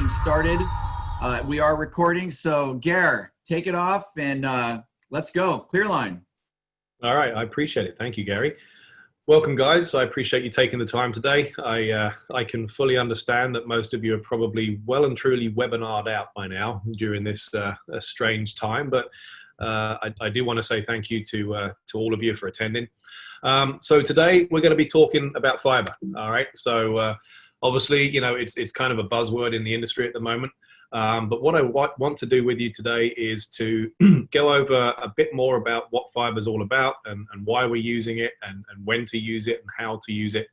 thing started. We are recording, so Gare, take it off and let's go. Cleerline. All right, I appreciate it. Thank you, Gary. Welcome, guys. I appreciate you taking the time today. I can fully understand that most of you are probably well and truly webinared out by now during this strange time, but I do want to say thank you to all of you for attending. So today we're going to be talking about fiber. All right. So obviously, you know, it's kind of a buzzword in the industry at the moment. But what I want to do with you today is to go over a bit more about what fiber is all about and why we're using it and when to use it and how to use it.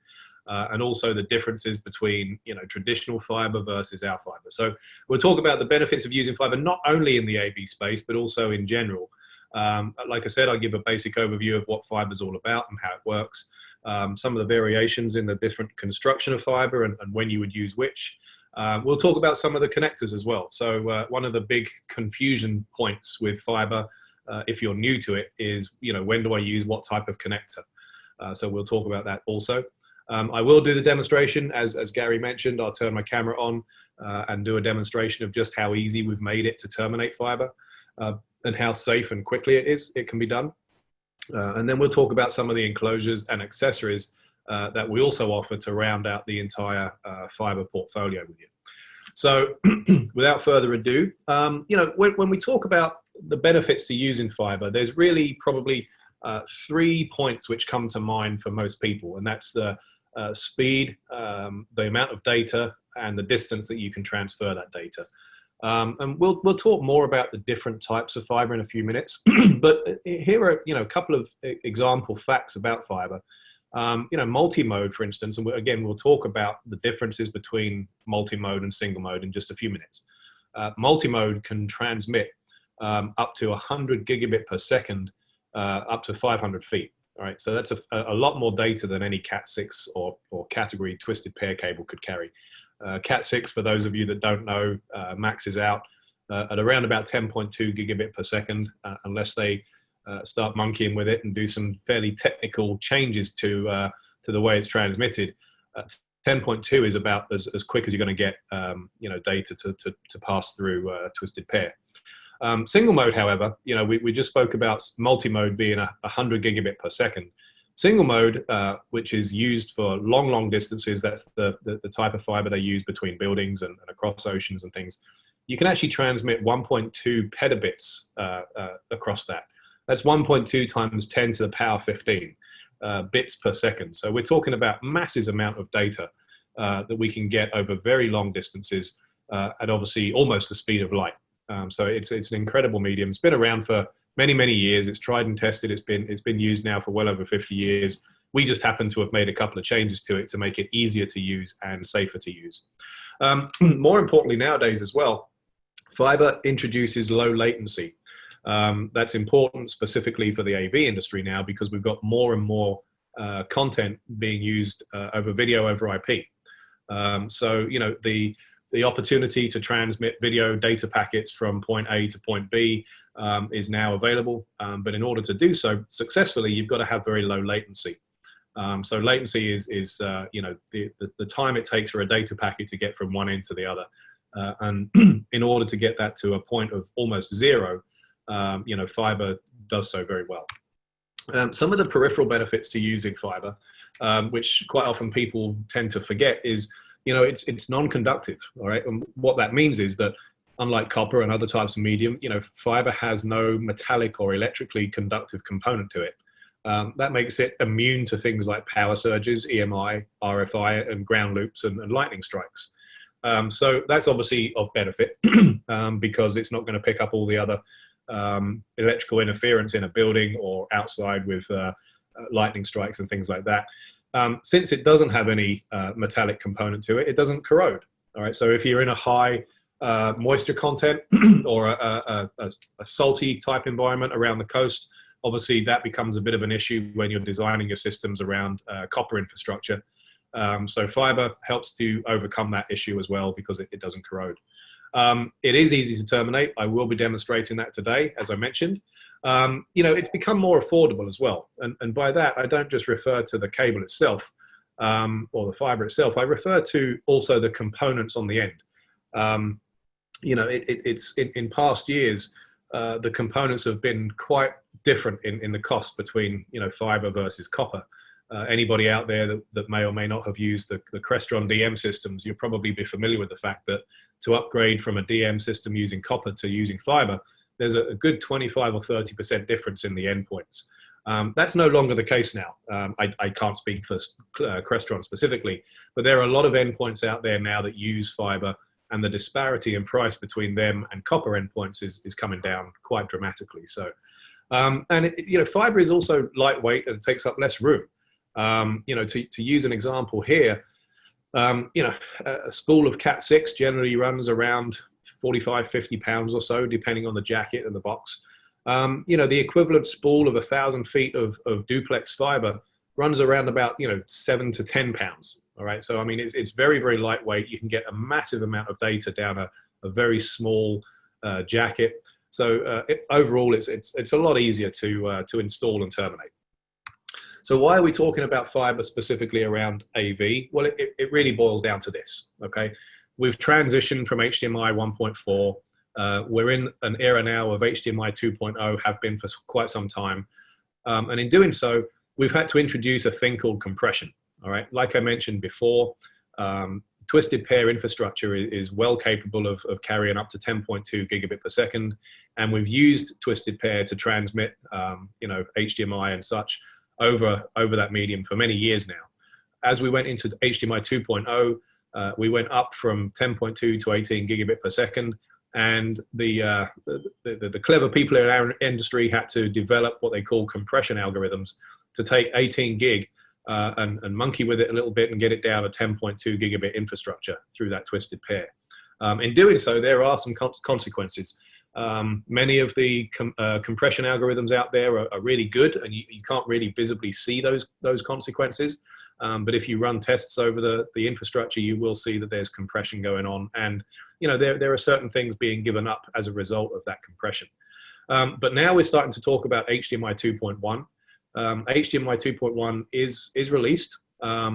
And also the differences between, you know, traditional fiber versus our fiber. So we'll talk about the benefits of using fiber, not only in the AV space, but also in general. Like I said, I'll give a basic overview of what fiber is all about and how it works. Some of the variations in the different construction of fiber and when you would use which. We'll talk about some of the connectors as well. So one of the big confusion points with fiber, if you're new to it, is, you know, when do I use what type of connector? So we'll talk about that also. I will do the demonstration, as Gary mentioned. I'll turn my camera on and do a demonstration of just how easy we've made it to terminate fiber and how safe and quickly it can be done. And then we'll talk about some of the enclosures and accessories that we also offer to round out the entire fiber portfolio with you. So without further ado, you know, when we talk about the benefits to using fiber, there's really probably 3 points which come to mind for most people, and that's the speed, the amount of data, and the distance that you can transfer that data. And we'll talk more about the different types of fiber in a few minutes, but here are, you know, a couple of example facts about fiber. You know, multimode, for instance, and again, we'll talk about the differences between multimode and single mode in just a few minutes. Multimode can transmit up to 100 gigabit per second, up to 500 feet. All right, so that's a lot more data than any Cat6 or category twisted pair cable could carry. Cat6, for those of you that don't know, maxes out at around about 10.2 gigabit per second, unless they start monkeying with it and do some fairly technical changes to the way it's transmitted. 10.2 is about as quick as you're going to get, you know, data to pass through twisted pair. Single mode, however, you know, we just spoke about multimode being 100 gigabit per second. Single mode, which is used for long distances, that's the type of fiber they use between buildings and across oceans and things. You can actually transmit 1.2 petabits across that. That's 1.2 times 10 to the power 15 bits per second. So we're talking about massive amount of data that we can get over very long distances at obviously almost the speed of light. So it's an incredible medium. It's been around for many years. It's tried and tested. It's been used now for well over 50 years. We just happen to have made a couple of changes to it to make it easier to use and safer to use. More importantly nowadays as well, fiber introduces low latency. That's important specifically for the AV industry now because we've got more and more content being used over video over IP. So, you know, the opportunity to transmit video data packets from point A to point B is now available. But in order to do so successfully, you've got to have very low latency. So latency is you know, the time it takes for a data packet to get from one end to the other. And in order to get that to a point of almost zero, you know, fiber does so very well. Some of the peripheral benefits to using fiber, which quite often people tend to forget, is, you know, it's non-conductive. All right, and what that means is that unlike copper and other types of medium, you know, fiber has no metallic or electrically conductive component to it. That makes it immune to things like power surges, EMI, RFI, and ground loops and lightning strikes. So that's obviously of benefit because it's not going to pick up all the other electrical interference in a building or outside with lightning strikes and things like that. Since it doesn't have any metallic component to it, it doesn't corrode. All right, so if you're in a high moisture content or a salty type environment around the coast, obviously that becomes a bit of an issue when you're designing your systems around copper infrastructure. So fiber helps to overcome that issue as well because it doesn't corrode. It is easy to terminate. I will be demonstrating that today, as I mentioned. You know, it's become more affordable as well. And by that, I don't just refer to the cable itself or the fiber itself. I refer to also the components on the end. You know, it's in past years, the components have been quite different in the cost between, you know, fiber versus copper. Anybody out there that may or may not have used the Crestron DM systems, you'll probably be familiar with the fact that to upgrade from a DM system using copper to using fiber, there's a good 25 or 30% difference in the endpoints. That's no longer the case now. I can't speak for Crestron specifically, but there are a lot of endpoints out there now that use fiber, and the disparity in price between them and copper endpoints is coming down quite dramatically. So, and you know, fiber is also lightweight and it takes up less room. You know, to use an example here, you know, a spool of Cat6 generally runs around 45, 50 pounds or so, depending on the jacket and the box. You know, the equivalent spool of 1,000 feet of duplex fiber runs around about, you know, 7 to 10 pounds. All right. So, I mean, it's very, very lightweight. You can get a massive amount of data down a very small jacket. So overall, it's a lot easier to install and terminate. So why are we talking about fiber specifically around AV? Well, it really boils down to this. Okay. We've transitioned from HDMI 1.4. We're in an era now of HDMI 2.0, have been for quite some time. And in doing so, we've had to introduce a thing called compression. All right. Like I mentioned before, twisted pair infrastructure is well capable of carrying up to 10.2 gigabit per second. And we've used twisted pair to transmit, you know, HDMI and such over that medium for many years now. As we went into HDMI 2.0, we went up from 10.2 to 18 gigabit per second. And the clever people in our industry had to develop what they call compression algorithms to take 18 gig and monkey with it a little bit and get it down to 10.2 gigabit infrastructure through that twisted pair. In doing so, there are some consequences. Many of the compression algorithms out there are really good, and you can't really visibly see those consequences. But if you run tests over the infrastructure, you will see that there's compression going on. And you know, there are certain things being given up as a result of that compression. But now we're starting to talk about HDMI 2.1. HDMI 2.1 is released.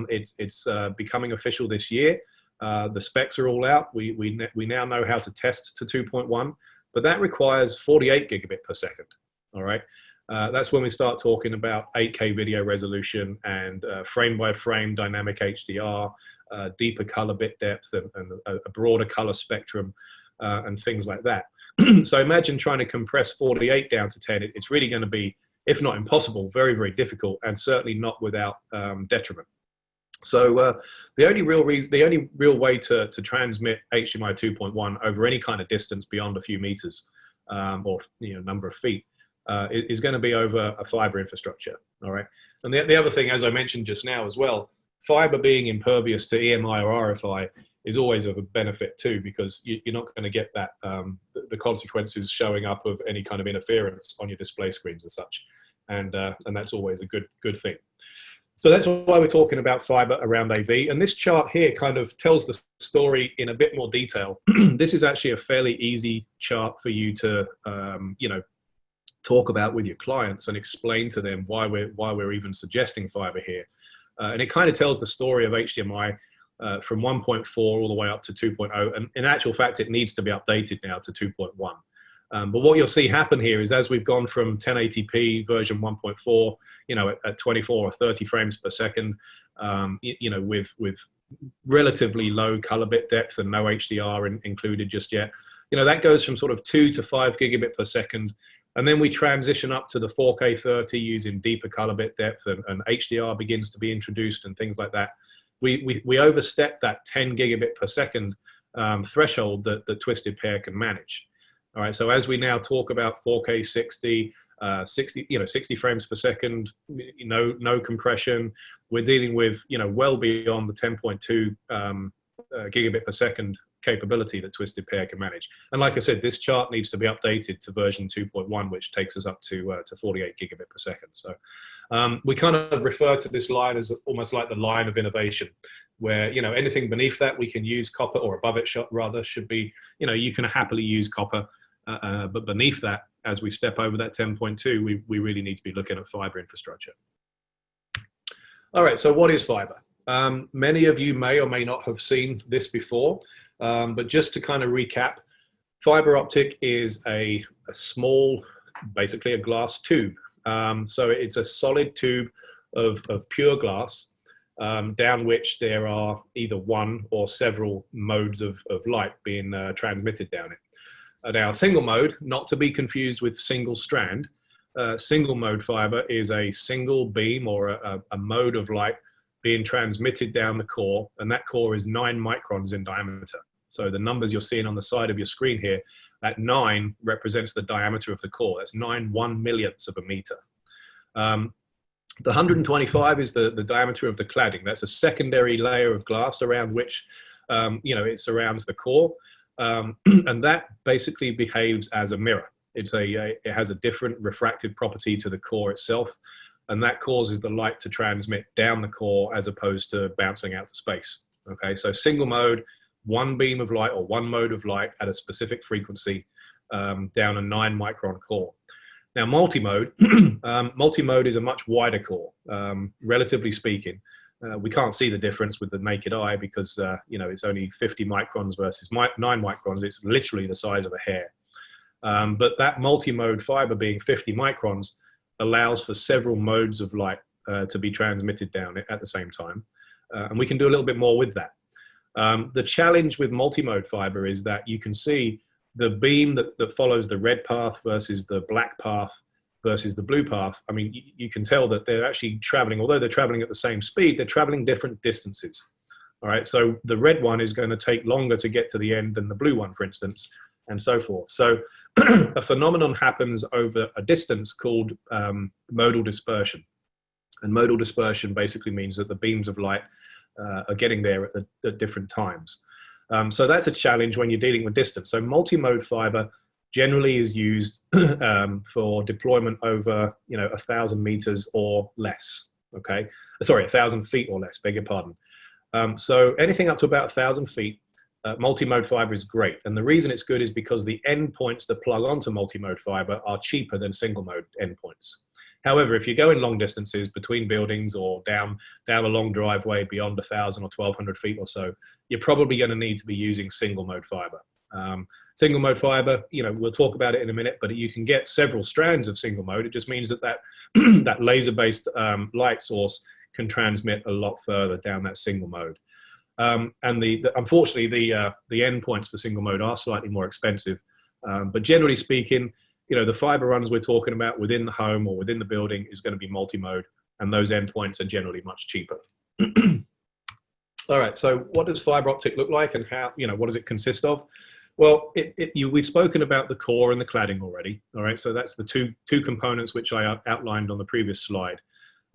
It's becoming official this year. The specs are all out. We now know how to test to 2.1, but that requires 48 gigabit per second. All right. That's when we start talking about 8K video resolution and frame by frame dynamic HDR, deeper color bit depth, and a broader color spectrum, and things like that. So imagine trying to compress 48 down to 10. It's really going to be, if not impossible, very, very difficult, and certainly not without detriment. So the only real way to transmit HDMI 2.1 over any kind of distance beyond a few meters, or you know, number of feet, is going to be over a fiber infrastructure. All right. And the other thing, as I mentioned just now as well, fiber being impervious to EMI or RFI is always of a benefit too, because you're not going to get that the consequences showing up of any kind of interference on your display screens and such, and that's always a good thing. So that's why we're talking about fiber around AV. And this chart here kind of tells the story in a bit more detail. This is actually a fairly easy chart for you to you know, talk about with your clients and explain to them why we're even suggesting fiber here. And it kind of tells the story of HDMI from 1.4 all the way up to 2.0. And in actual fact, it needs to be updated now to 2.1. But what you'll see happen here is as we've gone from 1080p version 1.4, you know, at 24 or 30 frames per second, you know, with relatively low color bit depth and no HDR included just yet, you know, that goes from sort of 2 to 5 gigabit per second. And then we transition up to the 4K 30 using deeper color bit depth, and HDR begins to be introduced and things like that. We overstep that 10 gigabit per second threshold that the twisted pair can manage. All right, so as we now talk about 4K 60, 60 frames per second, no compression, we're dealing with, you know, well beyond the 10.2 gigabit per second capability that twisted pair can manage. And like I said, this chart needs to be updated to version 2.1, which takes us up to 48 gigabit per second. So we kind of refer to this line as almost like the line of innovation, where, you know, anything beneath that we can use copper, or above it rather should be, you know, you can happily use copper. But beneath that, as we step over that 10.2, we really need to be looking at fiber infrastructure. All right, so what is fiber? Many of you may or may not have seen this before, but just to kind of recap, fiber optic is a small, basically a glass tube. So it's a solid tube of pure glass, down which there are either one or several modes of light being transmitted down it. Now, single mode, not to be confused with single strand, single mode fiber is a single beam or a mode of light being transmitted down the core, and that core is 9 microns in diameter. So the numbers you're seeing on the side of your screen here, that 9 represents the diameter of the core. That's 9 1/millionths of a meter. The 125 is the diameter of the cladding. That's a secondary layer of glass around which, it surrounds the core. And that basically behaves as a mirror. It has a different refractive property to the core itself, and that causes the light to transmit down the core as opposed to bouncing out to space. Okay, so single mode, one beam of light or one mode of light at a specific frequency down a 9 micron core. Now, multimode, multimode is a much wider core, relatively speaking. We can't see the difference with the naked eye because, it's only 50 microns versus 9 microns. It's literally the size of a hair. But that multimode fiber being 50 microns allows for several modes of light to be transmitted down it at the same time. And we can do a little bit more with that. The challenge with multimode fiber is that you can see the beam that follows the red path versus the black path versus the blue path. I mean, you can tell that they're actually traveling, although they're traveling at the same speed, they're traveling different distances. All right, so the red one is going to take longer to get to the end than the blue one, for instance, and so forth. So a phenomenon happens over a distance called modal dispersion. And modal dispersion basically means that the beams of light are getting there at different times. So that's a challenge when you're dealing with distance. So multimode fiber generally is used for deployment over 1,000 meters or less. Okay, sorry, 1,000 feet or less, beg your pardon. So anything up to about 1,000 feet, multimode fiber is great. And the reason it's good is because the endpoints that plug onto multimode fiber are cheaper than single mode endpoints. However, if you're going long distances between buildings or down a long driveway beyond 1,000 or 1,200 feet or so, you're probably going to need to be using single mode fiber. Single mode fiber, we'll talk about it in a minute, but you can get several strands of single mode. It just means that that laser-based light source can transmit a lot further down that single mode. And unfortunately, the endpoints for single mode are slightly more expensive. But generally speaking, the fiber runs we're talking about within the home or within the building is going to be multi-mode, and those endpoints are generally much cheaper. All right, so what does fiber optic look like, and how, what does it consist of? Well, we've spoken about the core and the cladding already. All right, so that's the two components which I outlined on the previous slide.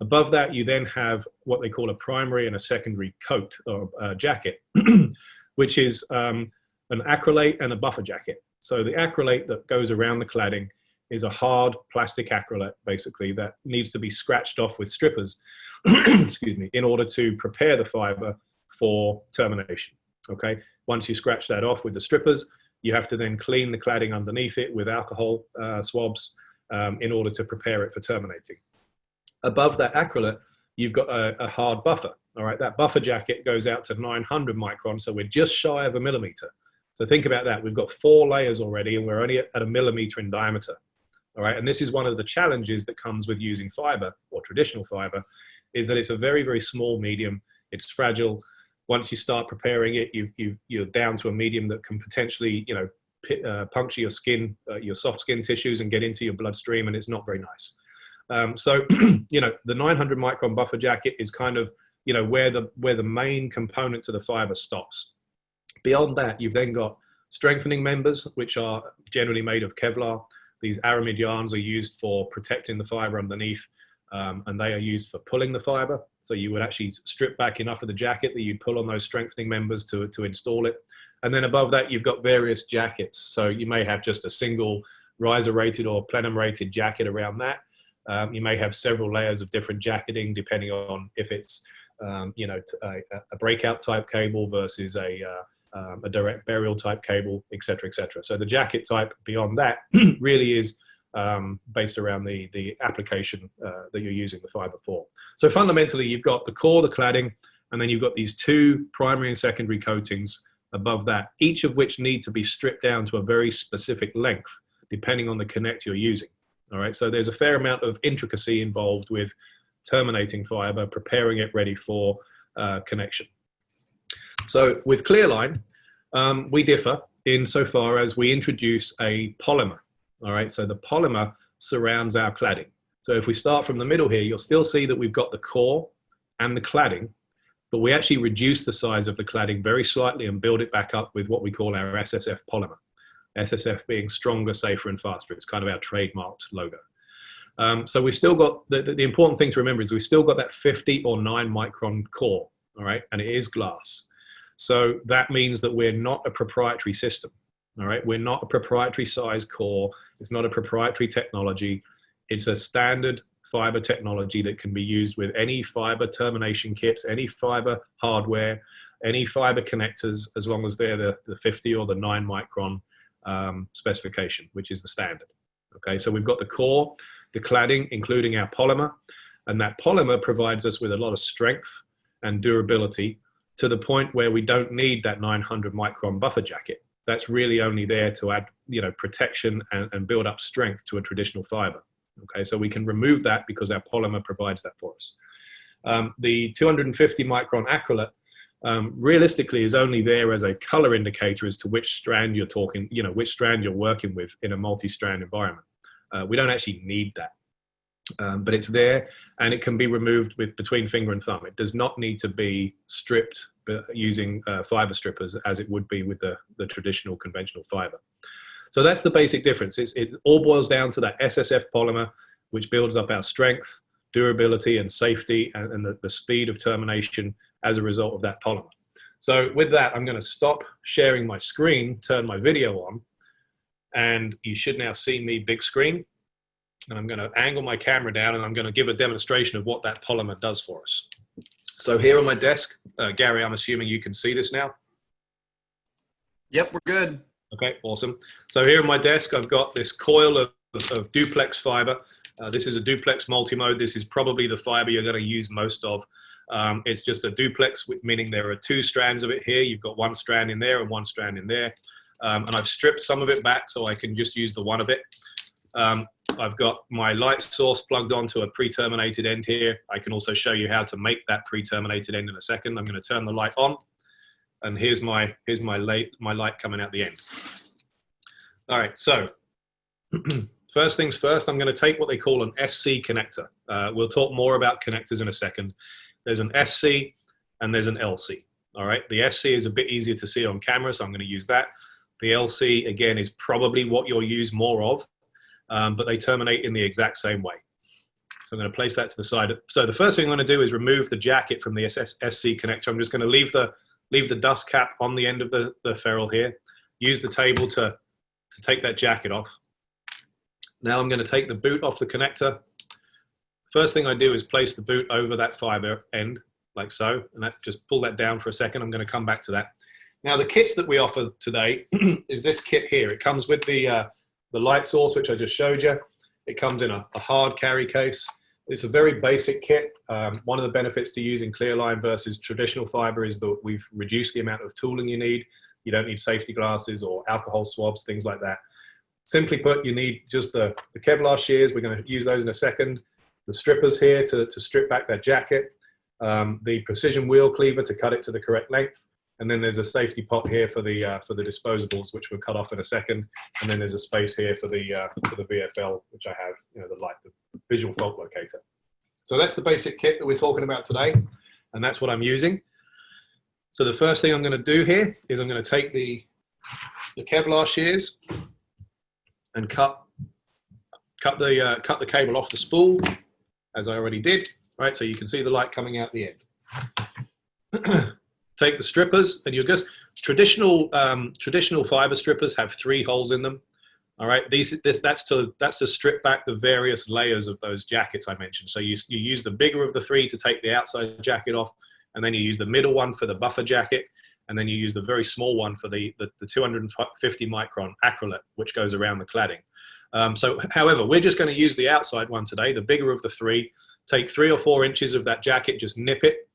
Above that, you then have what they call a primary and a secondary coat or jacket, which is an acrylate and a buffer jacket. So the acrylate that goes around the cladding is a hard plastic acrylate, basically, that needs to be scratched off with strippers, excuse me, in order to prepare the fiber for termination. Okay, once you scratch that off with the strippers, you have to then clean the cladding underneath it with alcohol swabs in order to prepare it for terminating. Above that acrylate, you've got a hard buffer. All right, that buffer jacket goes out to 900 microns, so we're just shy of a millimeter. So think about that. We've got 4 layers already, and we're only at a millimeter in diameter. All right, and this is one of the challenges that comes with using fiber or traditional fiber, is that it's a very, very small medium. It's fragile. Once you start preparing it, you're down to a medium that can potentially, puncture your skin, your soft skin tissues, and get into your bloodstream, and it's not very nice. So, the 900 micron buffer jacket is kind of, where the main component to the fiber stops. Beyond that, you've then got strengthening members, which are generally made of Kevlar. These aramid yarns are used for protecting the fiber underneath, and they are used for pulling the fiber. So you would actually strip back enough of the jacket that you'd pull on those strengthening members to install it. And then above that, you've got various jackets. So you may have just a single riser rated or plenum rated jacket around that. You may have several layers of different jacketing, depending on if it's, a breakout type cable versus a direct burial type cable, et cetera, et cetera. So the jacket type beyond that really is based around the application that you're using the fiber for. So fundamentally, you've got the core, the cladding, And then you've got these two primary and secondary coatings above that, each of which need to be stripped down to a very specific length, depending on the connect you're using. All right, so there's a fair amount of intricacy involved with terminating fiber, preparing it ready for connection. So with Cleerline, we differ insofar as we introduce a polymer. All right, so the polymer surrounds our cladding. So if we start from the middle here, you'll still see that we've got the core and the cladding, but we actually reduce the size of the cladding very slightly and build it back up with what we call our SSF polymer. SSF being stronger, safer, and faster. It's kind of our trademarked logo. So we still got, the important thing to remember is we still got that 50 or 9 micron core, all right, and it is glass. So that means that we're not a proprietary system, all right? We're not a proprietary size core. It's not a proprietary technology. It's a standard fiber technology that can be used with any fiber termination kits, any fiber hardware, any fiber connectors, as long as they're the 50 or the 9 micron specification, which is the standard. Okay, so we've got the core, the cladding, including our polymer, and that polymer provides us with a lot of strength and durability to the point where we don't need that 900 micron buffer jacket. That's really only there to add, you know, protection and build up strength to a traditional fiber. Okay, so we can remove that because our polymer provides that for us. The 250 micron acrylate realistically is only there as a color indicator as to which strand you're talking, you know, which strand you're working with in a multi-strand environment. We don't actually need that, but it's there and it can be removed with between finger and thumb. It does not need to be stripped using fiber strippers as it would be with the traditional conventional fiber. So that's the basic difference. It all boils down to that SSF polymer, which builds up our strength, durability, and safety, and the speed of termination as a result of that polymer. So with that, I'm going to stop sharing my screen, turn my video on, and you should now see me big screen. And I'm going to angle my camera down, and I'm going to give a demonstration of what that polymer does for us. So here on my desk, Gary, I'm assuming you can see this now? Yep, we're good. Okay, awesome. So here on my desk, I've got this coil of duplex fiber. This is a duplex multimode. This is probably the fiber you're going to use most of. It's just a duplex, meaning there are 2 strands of it here. You've got 1 strand in there and 1 strand in there. And I've stripped some of it back so I can just use the one of it. I've got my light source plugged onto a pre-terminated end here. I can also show you how to make that pre-terminated end in a second. I'm going to turn the light on. And here's my light coming out the end. All right, so first things first, I'm going to take what they call an SC connector. We'll talk more about connectors in a second. There's an SC and there's an LC. All right, the SC is a bit easier to see on camera, so I'm going to use that. The LC, again, is probably what you'll use more of, but they terminate in the exact same way. So I'm going to place that to the side. So the first thing I'm going to do is remove the jacket from the SC connector. I'm just going to leave the dust cap on the end of the ferrule here. Use the table to take that jacket off. Now I'm going to take the boot off the connector. First thing I do is place the boot over that fiber end, like so, and just pull that down for a second. I'm going to come back to that. Now the kits that we offer today is this kit here. It comes with the light source, which I just showed you. It comes in a hard carry case. It's a very basic kit. One of the benefits to using Cleerline versus traditional fiber is that we've reduced the amount of tooling you need. You don't need safety glasses or alcohol swabs, things like that. Simply put, you need just the Kevlar shears. We're going to use those in a second. The strippers here to strip back that jacket. The precision wheel cleaver to cut it to the correct length. And then there's a safety pot here for the disposables, which we'll cut off in a second. And then there's a space here for the VFL, which I have, you know, the visual fault locator. So that's the basic kit that we're talking about today, and that's what I'm using. So the first thing I'm going to do here is I'm going to take the Kevlar shears and cut the cable off the spool, as I already did. Right, so you can see the light coming out the end. Take the strippers, and you'll just traditional fiber strippers have 3 holes in them. All right, that's to strip back the various layers of those jackets I mentioned. So you use the bigger of the 3 to take the outside jacket off, and then you use the middle one for the buffer jacket, and then you use the very small one for the 250 micron acrylate, which goes around the cladding. However, we're just going to use the outside one today, the bigger of the 3. Take 3 or 4 inches of that jacket, just nip it.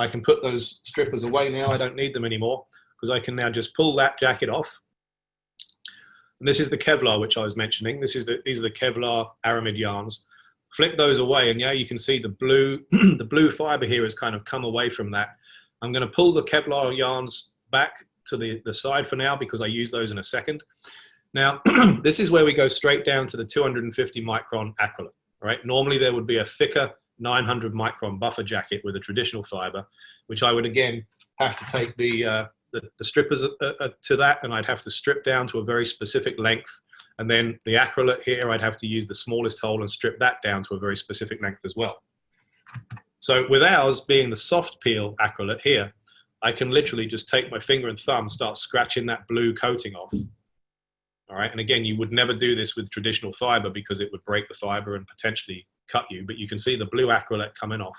I can put those strippers away now. I don't need them anymore because I can now just pull that jacket off. And this is the Kevlar, which I was mentioning. These are the Kevlar aramid yarns. Flick those away, and yeah, you can see the blue, the blue fiber here has kind of come away from that. I'm going to pull the Kevlar yarns back to the side for now because I use those in a second. Now, this is where we go straight down to the 250 micron acrylate, right? Normally there would be a thicker 900 micron buffer jacket with a traditional fiber, which I would again have to take the strippers to that, and I'd have to strip down to a very specific length. And then the acrylate here, I'd have to use the smallest hole and strip that down to a very specific length as well. So with ours being the soft peel acrylate here, I can literally just take my finger and thumb, start scratching that blue coating off. All right, and again, you would never do this with traditional fiber because it would break the fiber and potentially cut you, but you can see the blue acrylate coming off.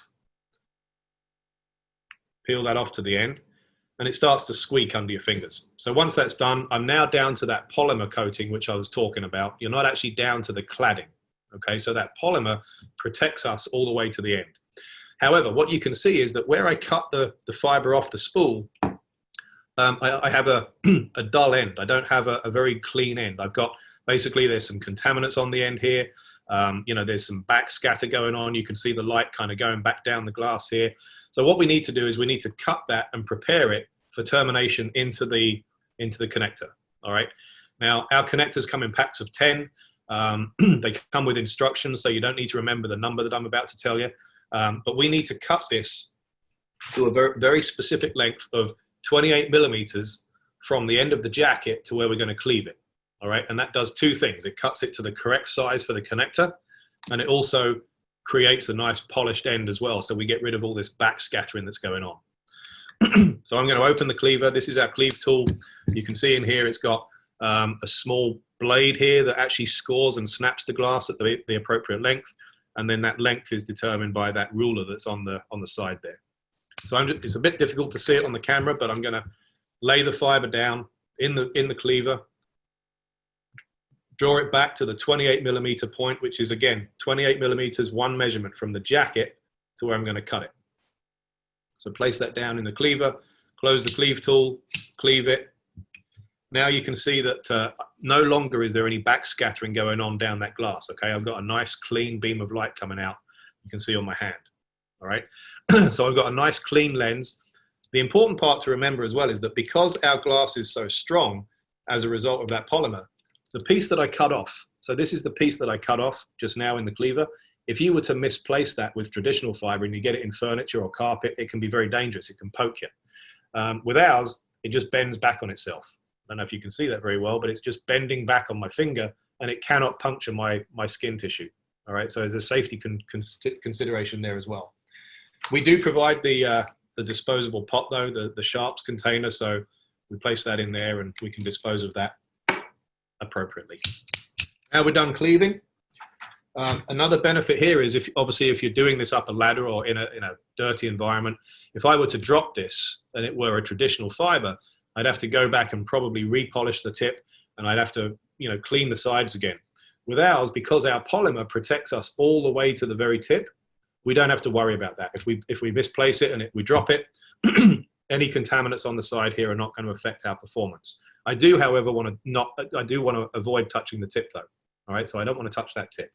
Peel that off to the end, and it starts to squeak under your fingers. So once that's done, I'm now down to that polymer coating, which I was talking about. You're not actually down to the cladding, okay? So that polymer protects us all the way to the end. However, what you can see is that where I cut the fiber off the spool, I have a dull end. I don't have a very clean end. I've got, basically there's some contaminants on the end here. You know, there's some back scatter going on. You can see the light kind of going back down the glass here. So what we need to do is we need to cut that and prepare it for termination into the connector. All right. Now our connectors come in packs of 10. They come with instructions, so you don't need to remember the number that I'm about to tell you. But we need to cut this to a very, very specific length of 28 millimeters from the end of the jacket to where we're going to cleave it. All right. And that does two things. It cuts it to the correct size for the connector, and it also creates a nice polished end as well. So we get rid of all this back scattering that's going on. So I'm going to open the cleaver. This is our cleave tool. You can see in here, it's got a small blade here that actually scores and snaps the glass at the appropriate length. And then that length is determined by that ruler that's on the side there. So it's a bit difficult to see it on the camera, but I'm going to lay the fiber down in the cleaver, draw it back to the 28 millimeter point, which is again 28 millimeters, one measurement from the jacket to where I'm going to cut it. So place that down in the cleaver, close the cleave tool, cleave it. Now you can see that no longer is there any back scattering going on down that glass. Okay, I've got a nice clean beam of light coming out. You can see on my hand. All right, so I've got a nice clean lens. The important part to remember as well is that because our glass is so strong as a result of that polymer, the piece that I cut off, so this is the piece that I cut off just now in the cleaver. If you were to misplace that with traditional fiber and you get it in furniture or carpet, it can be very dangerous. It can poke you. With ours, it just bends back on itself. I don't know if you can see that very well, but it's just bending back on my finger and it cannot puncture my skin tissue. All right, so there's a safety consideration there as well. We do provide the disposable pot though, the sharps container, so we place that in there and we can dispose of that appropriately. Now we're done cleaving. Another benefit here is obviously if you're doing this up a ladder or in a dirty environment, if I were to drop this and it were a traditional fiber, I'd have to go back and probably repolish the tip, and I'd have to, you know, clean the sides again. With ours, because our polymer protects us all the way to the very tip, we don't have to worry about that. If we misplace it and we drop it, any contaminants on the side here are not going to affect our performance. I do, however, want to avoid touching the tip though. All right, so I don't want to touch that tip.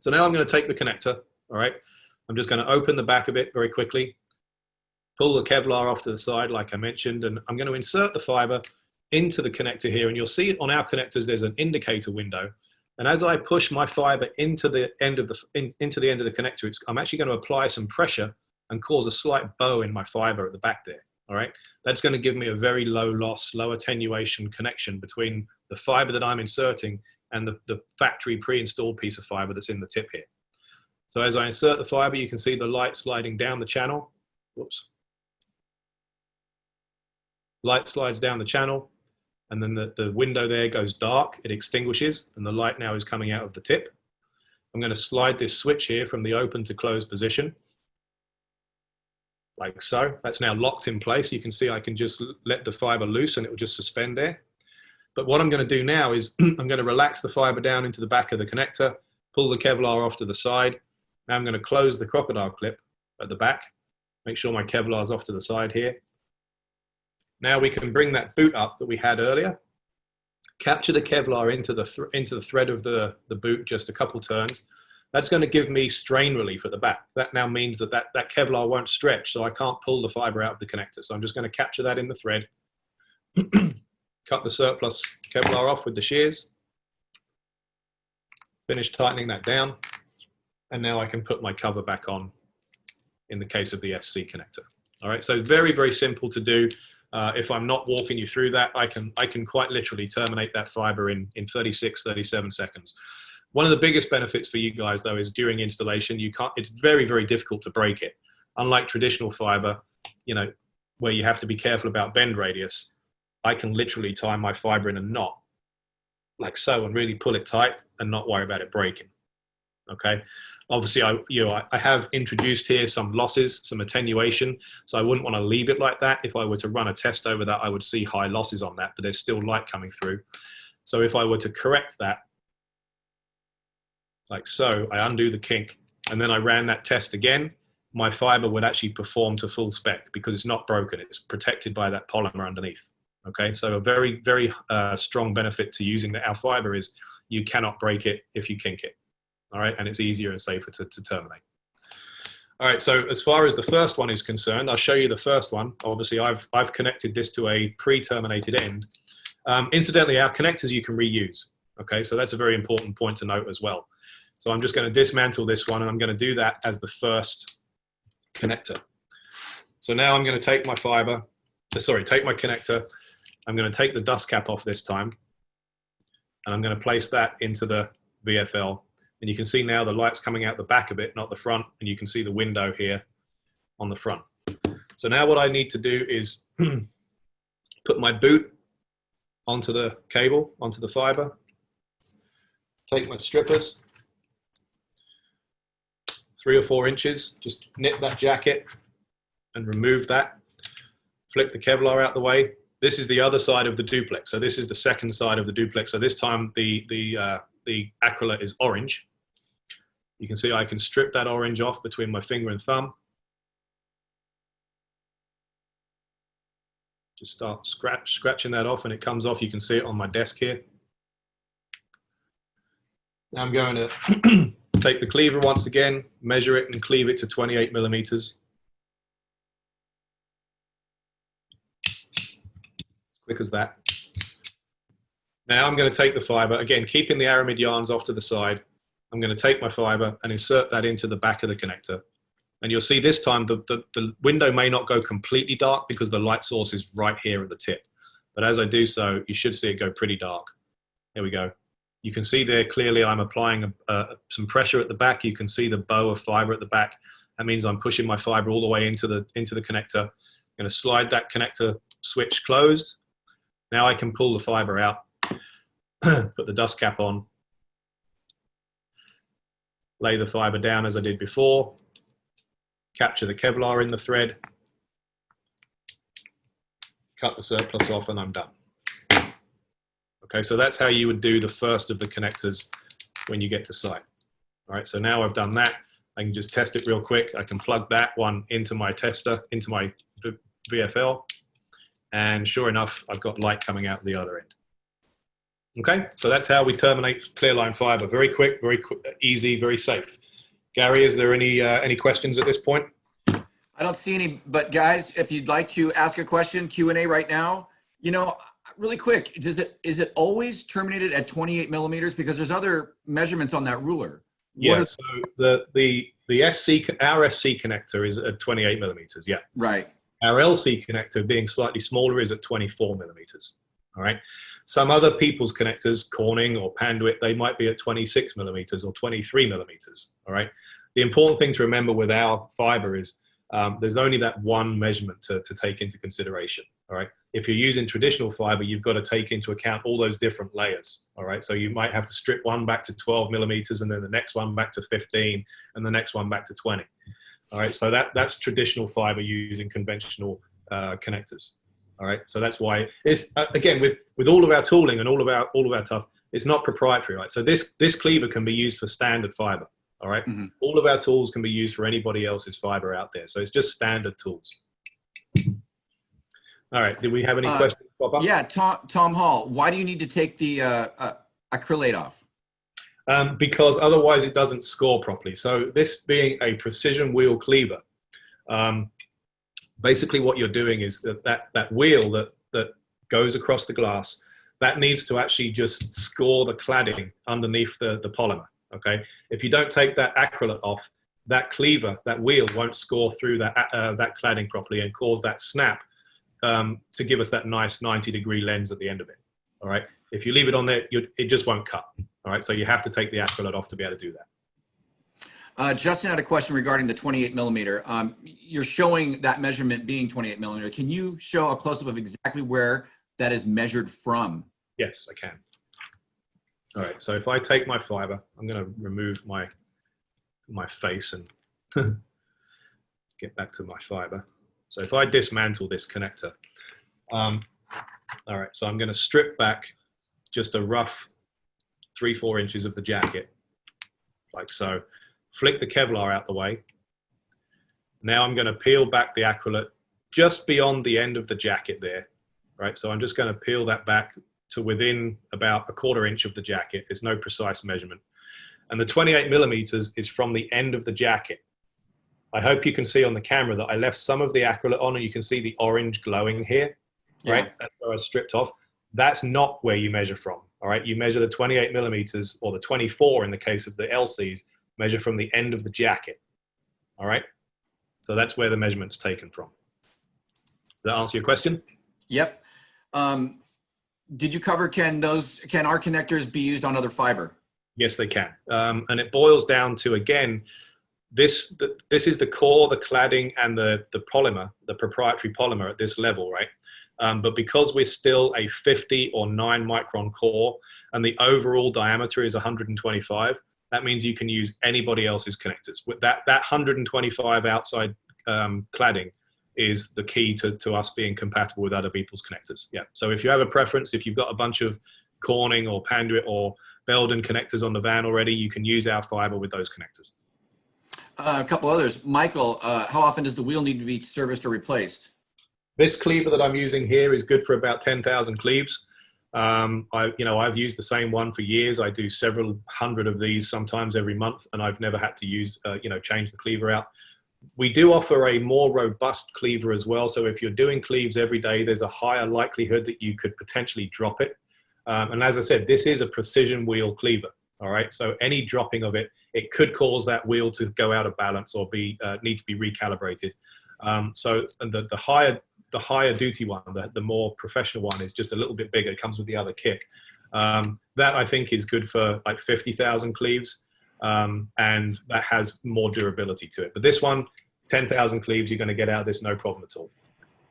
So now I'm going to take the connector. All right, I'm just going to open the back of it very quickly, pull the Kevlar off to the side like I mentioned, and I'm going to insert the fiber into the connector here. And you'll see on our connectors there's an indicator window. And as I push my fiber into the end of the connector, I'm actually going to apply some pressure and cause a slight bow in my fiber at the back there. All right, that's going to give me a very low loss, low attenuation connection between the fiber that I'm inserting and the factory pre-installed piece of fiber that's in the tip here. So as I insert the fiber, you can see the light sliding down the channel. Whoops. Light slides down the channel, and then the window there goes dark, it extinguishes, and the light now is coming out of the tip. I'm going to slide this switch here from the open to closed position, like so. That's now locked in place. You can see I can just let the fiber loose and it will just suspend there. But what I'm going to do now is I'm going to relax the fiber down into the back of the connector, pull the Kevlar off to the side. Now I'm going to close the crocodile clip at the back. Make sure my Kevlar is off to the side here. Now we can bring that boot up that we had earlier, capture the Kevlar into the thread of the boot just a couple turns. That's going to give me strain relief at the back. That now means that Kevlar won't stretch, so I can't pull the fiber out of the connector. So I'm just going to capture that in the thread, cut the surplus Kevlar off with the shears, finish tightening that down, and now I can put my cover back on in the case of the SC connector. All right, so very, very simple to do. If I'm not walking you through that, I can quite literally terminate that fiber in 36, 37 seconds. One of the biggest benefits for you guys, though, is during installation, it's very, very difficult to break it. Unlike traditional fiber, you know, where you have to be careful about bend radius, I can literally tie my fiber in a knot like so and really pull it tight and not worry about it breaking. Okay. Obviously, I have introduced here some losses, some attenuation, so I wouldn't want to leave it like that. If I were to run a test over that, I would see high losses on that, but there's still light coming through. So if I were to correct that, like so, I undo the kink, and then I ran that test again, my fiber would actually perform to full spec because it's not broken. It's protected by that polymer underneath. Okay, so a very, very strong benefit to using our fiber is you cannot break it if you kink it. All right, and it's easier and safer to terminate. All right, so as far as the first one is concerned, I'll show you the first one. Obviously, I've connected this to a pre-terminated end. Incidentally, our connectors you can reuse. Okay, so that's a very important point to note as well. So I'm just going to dismantle this one, and I'm going to do that as the first connector. So now I'm going to take my fiber, take my connector. I'm going to take the dust cap off this time, and I'm going to place that into the VFL. And you can see now the light's coming out the back of it, not the front, and you can see the window here on the front. So now what I need to do is put my boot onto the cable, onto the fiber, take my strippers, 3 or 4 inches, just nip that jacket and remove that, flip the Kevlar out the way. This is the other side of the duplex. So this is the second side of the duplex. So this time the acrylic is orange. You can see I can strip that orange off between my finger and thumb. Just start scratching that off, and it comes off. You can see it on my desk here. Now I'm going to take the cleaver once again, measure it and cleave it to 28 millimeters. Quick as that. Now I'm going to take the fiber, again, keeping the aramid yarns off to the side. I'm going to take my fiber and insert that into the back of the connector. And you'll see this time the window may not go completely dark because the light source is right here at the tip. But as I do so, you should see it go pretty dark. There we go. You can see there clearly I'm applying some pressure at the back. You can see the bow of fiber at the back. That means I'm pushing my fiber all the way into the connector. I'm going to slide that connector switch closed. Now I can pull the fiber out, put the dust cap on, lay the fiber down as I did before, capture the Kevlar in the thread, cut the surplus off, and I'm done. Okay, so that's how you would do the first of the connectors when you get to site. All right, so now I've done that. I can just test it real quick. I can plug that one into my tester, into my VFL, and sure enough, I've got light coming out the other end. Okay, so that's how we terminate Cleerline fiber. Very quick, easy, very safe. Gary, is there any questions at this point? I don't see any, but guys, if you'd like to ask a question, Q&A right now, you know, really quick, is it always terminated at 28 millimeters? Because there's other measurements on that ruler. Yeah, so our SC connector is at 28 millimeters, yeah. Right. Our LC connector, being slightly smaller, is at 24 millimeters, all right? Some other people's connectors, Corning or Panduit, they might be at 26 millimeters or 23 millimeters, all right? The important thing to remember with our fiber is there's only that one measurement to take into consideration, all right? If you're using traditional fiber, you've got to take into account all those different layers, all right? So you might have to strip one back to 12 millimeters and then the next one back to 15 and the next one back to 20, all right? So that's traditional fiber using conventional connectors. All right, so that's why it's again with all of our tooling and all of our stuff, it's not proprietary, right? So this cleaver can be used for standard fiber. All right. Mhm. All of our tools can be used for anybody else's fiber out there. So it's just standard tools. All right. Did we have any questions pop up? Yeah, Tom Hall, why do you need to take the acrylate off? Because otherwise it doesn't score properly. So this being a precision wheel cleaver, basically what you're doing is that wheel that goes across the glass, that needs to actually just score the cladding underneath the polymer, okay? If you don't take that acrylate off, that cleaver, that wheel won't score through that cladding properly and cause that snap to give us that nice 90-degree lens at the end of it, all right? If you leave it on there, it just won't cut, all right? So you have to take the acrylate off to be able to do that. Justin had a question regarding the 28 millimeter. You're showing that measurement being 28 millimeter. Can you show a close-up of exactly where that is measured from? Yes, I can. All right, so if I take my fiber, I'm going to remove my face and get back to my fiber. So if I dismantle this connector, all right, so I'm going to strip back just a rough 3-4 inches of the jacket, like so. Flick the Kevlar out the way. Now I'm going to peel back the acrylate just beyond the end of the jacket there, right? So I'm just going to peel that back to within about 1/4 inch of the jacket. There's no precise measurement. And the 28 millimeters is from the end of the jacket. I hope you can see on the camera that I left some of the acrylate on, and you can see the orange glowing here, right? Yeah. That's where I stripped off. That's not where you measure from, all right? You measure the 28 millimeters, or the 24 in the case of the LCs, measure from the end of the jacket, all right? So that's where the measurement's taken from. Does that answer your question? Yep. Did you cover, can our connectors be used on other fiber? Yes, they can. And it boils down to, again, this is the core, the cladding, and the polymer, the proprietary polymer at this level, right? But because we're still a 50 or 9 micron core, and the overall diameter is 125, that means you can use anybody else's connectors. With that 125 outside cladding is the key to us being compatible with other people's connectors. Yeah. So if you have a preference, if you've got a bunch of Corning or Panduit or Belden connectors on the van already, you can use our fiber with those connectors. A couple others. Michael, how often does the wheel need to be serviced or replaced? This cleaver that I'm using here is good for about 10,000 cleaves. I've used the same one for years. I do several hundred of these sometimes every month, and I've never had to use, change the cleaver out. We do offer a more robust cleaver as well. So if you're doing cleaves every day, there's a higher likelihood that you could potentially drop it. And as I said, this is a precision wheel cleaver. All right. So any dropping of it, it could cause that wheel to go out of balance or need to be recalibrated. So the higher duty one, the more professional one, is just a little bit bigger. It comes with the other kit. That I think is good for like 50,000 cleaves, and that has more durability to it. But this one, 10,000 cleaves, you're going to get out of this no problem at all.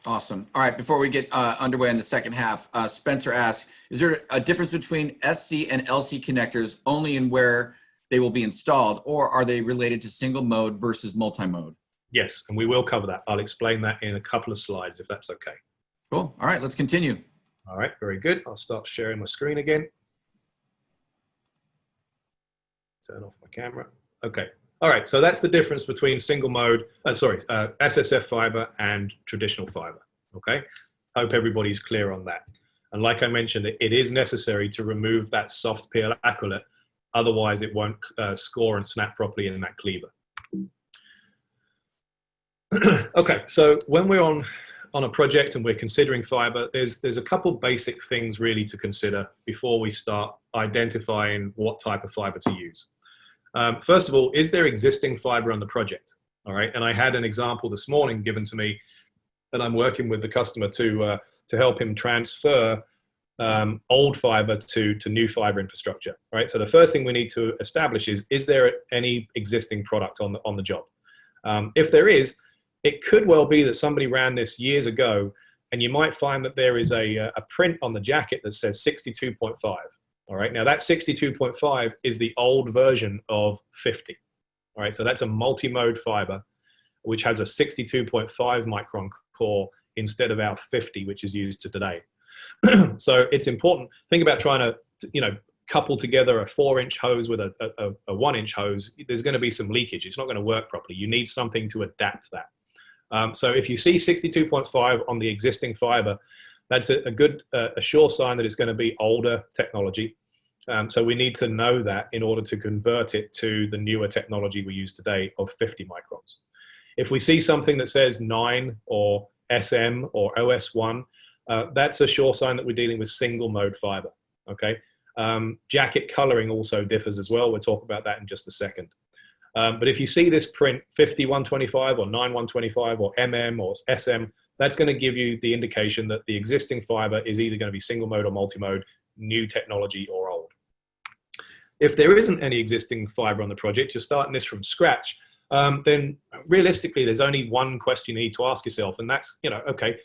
Awesome. All right, before we get underway in the second half, Spencer asks, is there a difference between SC and LC connectors only in where they will be installed, or are they related to single mode versus multi-mode? Yes, and we will cover that. I'll explain that in a couple of slides, if that's okay. Cool. All right, let's continue. All right, very good. I'll start sharing my screen again. Turn off my camera. Okay. All right, so that's the difference between single mode, SSF fiber and traditional fiber, okay? Hope everybody's clear on that. And like I mentioned, it is necessary to remove that soft peel acrylate, otherwise it won't score and snap properly in that cleaver. Okay, so when we're on a project and we're considering fiber, there's a couple basic things really to consider before we start identifying what type of fiber to use. First of all, is there existing fiber on the project? All right, and I had an example this morning given to me that I'm working with the customer to help him transfer old fiber to new fiber infrastructure. All right, so the first thing we need to establish is there any existing product on the job? If there is, it could well be that somebody ran this years ago, and you might find that there is a print on the jacket that says 62.5. All right, now that 62.5 is the old version of 50. All right, so that's a multi-mode fiber, which has a 62.5 micron core instead of our 50, which is used today. So it's important. Think about trying to, couple together a 4-inch hose with a 1-inch hose, there's going to be some leakage. It's not going to work properly. You need something to adapt that. So if you see 62.5 on the existing fiber, that's a good, a sure sign that it's going to be older technology. So we need to know that in order to convert it to the newer technology we use today of 50 microns. If we see something that says 9 or SM or OS1, that's a sure sign that we're dealing with single mode fiber, okay? Jacket coloring also differs as well. We'll talk about that in just a second. But if you see this print 5125 or 9125 or or SM, that's going to give you the indication that the existing fiber is either going to be single mode or multi-mode, new technology or old. If there isn't any existing fiber on the project, you're starting this from scratch, then realistically, there's only one question you need to ask yourself, and that's, you know, okay,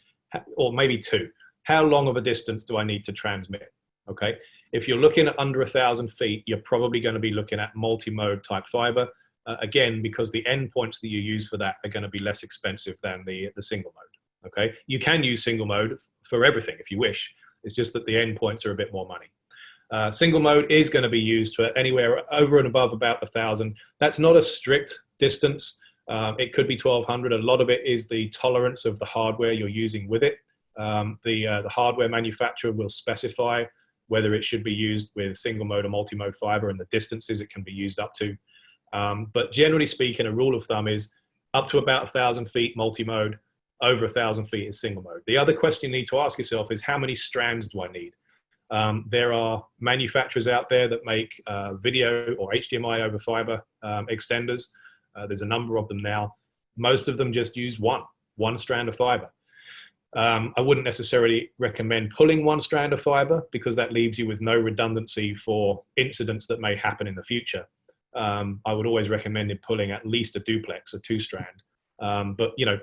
or maybe two. How long of a distance do I need to transmit? Okay, if you're looking at under 1,000 feet, you're probably going to be looking at multi-mode type fiber, again, because the endpoints that you use for that are going to be less expensive than the single mode. Okay, you can use single mode for everything if you wish. It's just that the endpoints are a bit more money. Single mode is going to be used for anywhere over and above about 1,000. That's not a strict distance. It could be 1,200. A lot of it is the tolerance of the hardware you're using with it. The hardware manufacturer will specify whether it should be used with single mode or multi-mode fiber and the distances it can be used up to. But generally speaking, a rule of thumb is up to about 1,000 feet multi-mode, over 1,000 feet is single mode. The other question you need to ask yourself is, how many strands do I need? There are manufacturers out there that make video or HDMI over fiber extenders. There's a number of them now. Most of them just use one strand of fiber. I wouldn't necessarily recommend pulling one strand of fiber because that leaves you with no redundancy for incidents that may happen in the future. I would always recommend pulling at least a duplex, a 2-strand. But you know,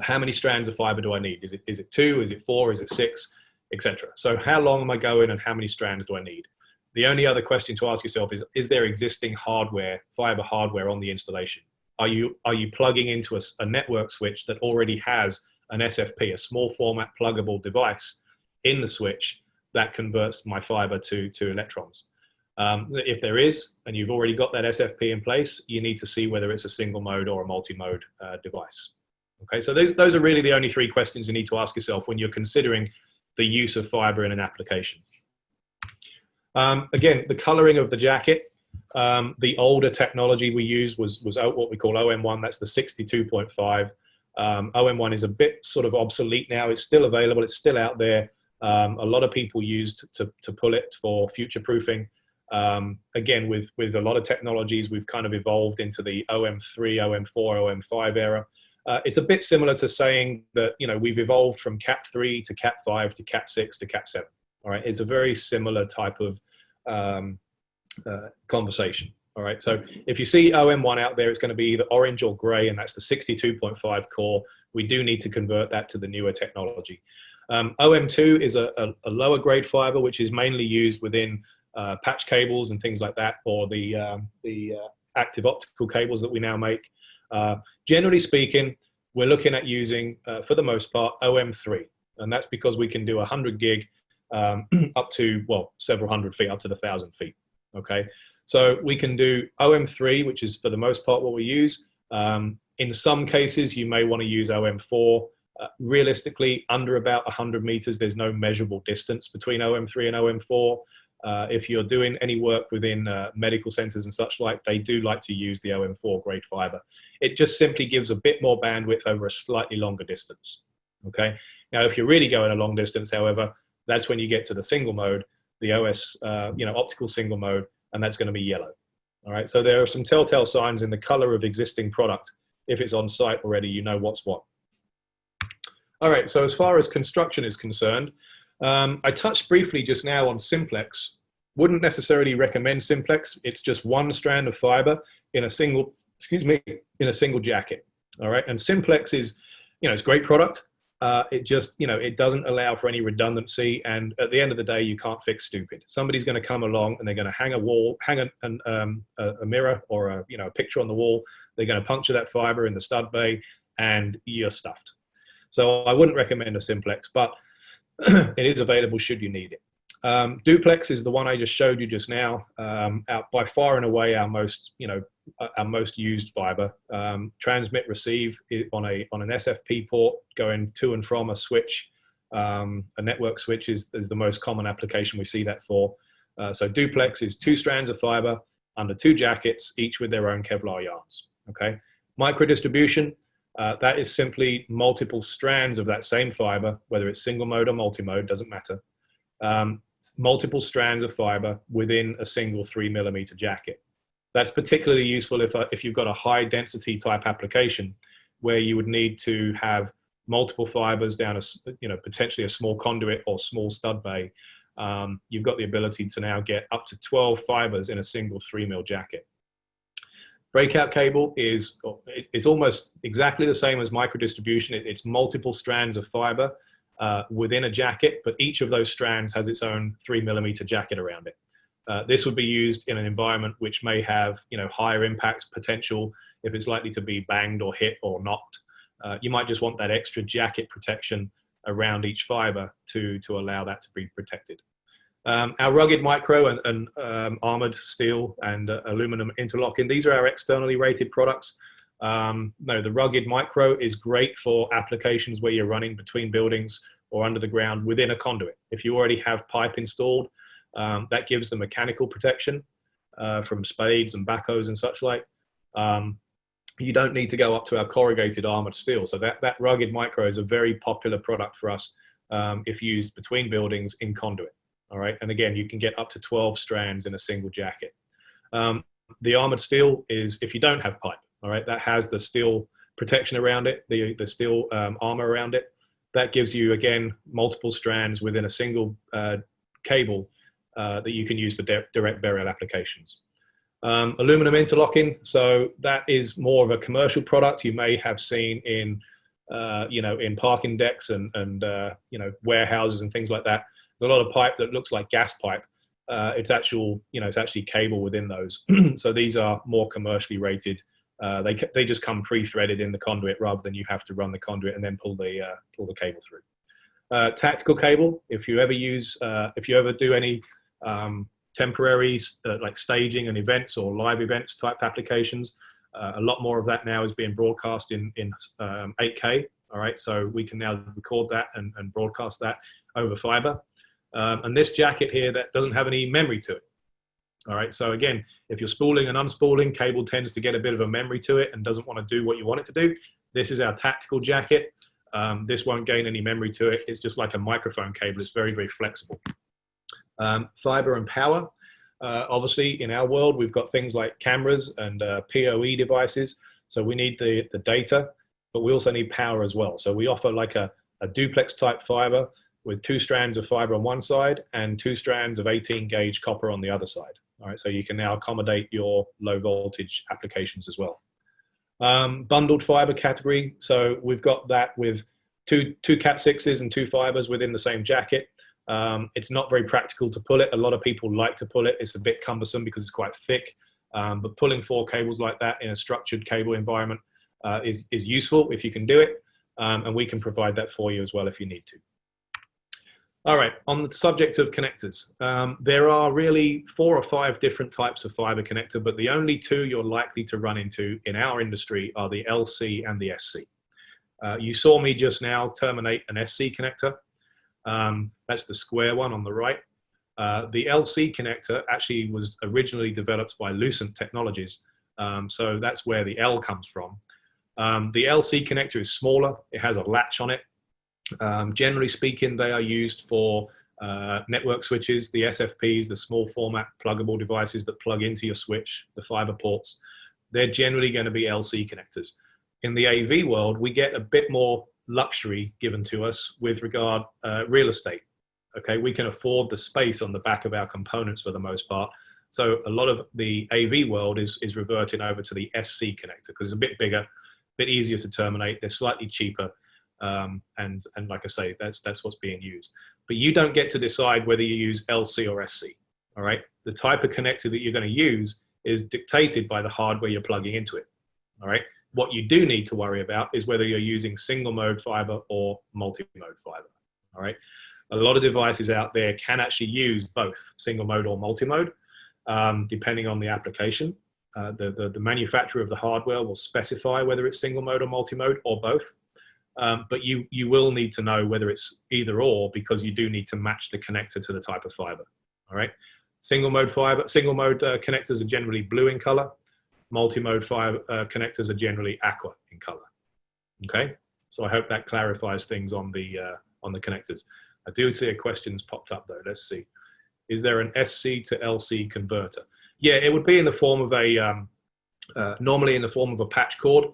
how many strands of fiber do I need? Is it 2? Is it 4? Is it 6? Etc. So how long am I going and how many strands do I need? The only other question to ask yourself is there existing hardware, fiber hardware on the installation? Are you plugging into a network switch that already has an SFP, a small format pluggable device in the switch that converts my fiber to electrons? If there is, and you've already got that SFP in place, you need to see whether it's a single mode or a multi-mode device. Okay, so those are really the only 3 questions you need to ask yourself when you're considering the use of fiber in an application. Again, the coloring of the jacket, the older technology we used was what we call OM1, that's the 62.5. OM1 is a bit sort of obsolete now. It's still available, it's still out there. A lot of people used to pull it for future proofing. Again, with a lot of technologies, we've kind of evolved into the OM3, OM4, OM5 era. It's a bit similar to saying that, you know, we've evolved from Cat 3 to Cat 5 to Cat 6 to Cat 7. All right, it's a very similar type of conversation. All right, so if you see OM1 out there, it's going to be either orange or gray, and that's the 62.5 core. We do need to convert that to the newer technology. OM2 is a lower grade fiber, which is mainly used within patch cables and things like that, or the active optical cables that we now make. Generally speaking, we're looking at using, for the most part, OM3, and that's because we can do 100 gig up to, well, several hundred feet, up to 1,000 feet, okay? So we can do OM3, which is for the most part what we use. In some cases, you may want to use OM4. Realistically, under about 100 meters, there's no measurable distance between OM3 and OM4. If you're doing any work within medical centers and such like, they do like to use the OM4 grade fiber. It just simply gives a bit more bandwidth over a slightly longer distance, okay? Now, if you're really going a long distance, however, that's when you get to the single mode, the OS, optical single mode, and that's going to be yellow, all right? So there are some telltale signs in the color of existing product. If it's on site already, you know what's what. All right, so as far as construction is concerned, I touched briefly just now on simplex. Wouldn't necessarily recommend simplex. It's just one strand of fiber in a single, in a single jacket. All right, and simplex is, it's a great product. It just, it doesn't allow for any redundancy, and at the end of the day, you can't fix stupid. Somebody's going to come along and they're going to hang a mirror or a picture on the wall. They're going to puncture that fiber in the stud bay, and you're stuffed. So I wouldn't recommend a simplex, but it is available should you need it. Duplex is the one I just showed you just now. Out by far and away our most, our most used fiber. Transmit receive on an SFP port going to and from a switch. A network switch is the most common application we see that for. So duplex is 2 strands of fiber under 2 jackets, each with their own Kevlar yarns. Okay. Micro distribution, that is simply multiple strands of that same fiber, whether it's single mode or multi-mode, doesn't matter. Multiple strands of fiber within a single 3mm jacket. That's particularly useful if you've got a high density type application where you would need to have multiple fibers down potentially a small conduit or small stud bay. You've got the ability to now get up to 12 fibers in a single 3mm jacket. Breakout cable is almost exactly the same as micro distribution. It's multiple strands of fiber within a jacket, but each of those strands has its own 3mm jacket around it. This would be used in an environment which may have higher impact potential if it's likely to be banged or hit or knocked. You might just want that extra jacket protection around each fiber to allow that to be protected. Our rugged micro and armored steel and aluminum interlocking, these are our externally rated products. No, the rugged micro is great for applications where you're running between buildings or under the ground within a conduit. If you already have pipe installed, that gives the mechanical protection from spades and backhoes and such like. You don't need to go up to our corrugated armored steel. So that rugged micro is a very popular product for us if used between buildings in conduit. All right, and again, you can get up to 12 strands in a single jacket. The armored steel is if you don't have pipe. All right, that has the steel protection around it, the steel armor around it. That gives you, again, multiple strands within a single cable that you can use for direct burial applications. Aluminum interlocking, so that is more of a commercial product you may have seen in, in parking decks and warehouses and things like that. There's a lot of pipe that looks like gas pipe. It's actually cable within those. So these are more commercially rated. They just come pre-threaded in the conduit rather than you have to run the conduit and then pull the cable through. Tactical cable, if you ever do any temporary like staging and events or live events type applications, a lot more of that now is being broadcast in 8K. All right, so we can now record that and broadcast that over fiber. And this jacket here, that doesn't have any memory to it. All right, so again, if you're spooling and unspooling, cable tends to get a bit of a memory to it and doesn't want to do what you want it to do. This is our tactical jacket. This won't gain any memory to it. It's just like a microphone cable. It's very, very flexible. Fiber and power. Obviously, in our world, we've got things like cameras and PoE devices. So we need the data, but we also need power as well. So we offer like a duplex type fiber with 2 strands of fiber on one side and 2 strands of 18 gauge copper on the other side. All right, so you can now accommodate your low voltage applications as well. Bundled fiber category. So we've got that with two Cat6s and 2 fibers within the same jacket. It's not very practical to pull it. A lot of people like to pull it. It's a bit cumbersome because it's quite thick. But pulling 4 cables like that in a structured cable environment is useful if you can do it. And we can provide that for you as well if you need to. All right, on the subject of connectors, there are really 4 or 5 different types of fiber connector, but the only 2 you're likely to run into in our industry are the LC and the SC. You saw me just now terminate an SC connector. That's the square one on the right. The LC connector actually was originally developed by Lucent Technologies. So that's where the L comes from. The LC connector is smaller. It has a latch on it. Generally speaking, they are used for network switches, the SFPs, the small format pluggable devices that plug into your switch, the fiber ports. They're generally going to be LC connectors. In the AV world, we get a bit more luxury given to us with regard real estate. Okay, we can afford the space on the back of our components for the most part. So a lot of the AV world is reverting over to the SC connector because it's a bit bigger, a bit easier to terminate. They're slightly cheaper. And like I say, that's what's being used. But you don't get to decide whether you use LC or SC. All right, the type of connector that you're going to use is dictated by the hardware you're plugging into it. All right, what you do need to worry about is whether you're using single mode fiber or multi-mode fiber. All right, A lot of devices out there can actually use both single mode or multi-mode, depending on the application. The manufacturer of the hardware will specify whether it's single mode or multi-mode or both. But you will need to know whether it's either or, because you do need to match the connector to the type of fiber. All right. Single mode connectors are generally blue in color. Multi-mode fiber connectors are generally aqua in color. Okay. So I hope that clarifies things on the connectors. I do see a question's popped up though. Let's see. Is there an SC to LC converter? Yeah, it would be in the form of a, normally in the form of a patch cord,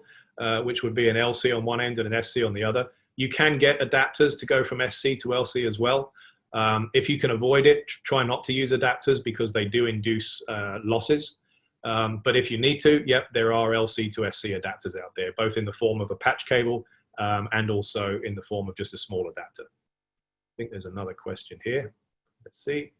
which would be an LC on one end and an SC on the other. You can get adapters to go from SC to LC as well. If you can avoid it, try not to use adapters because they do induce losses. But if you need to, yep, there are LC to SC adapters out there, both in the form of a patch cable and also in the form of just a small adapter. I think there's another question here. Let's see.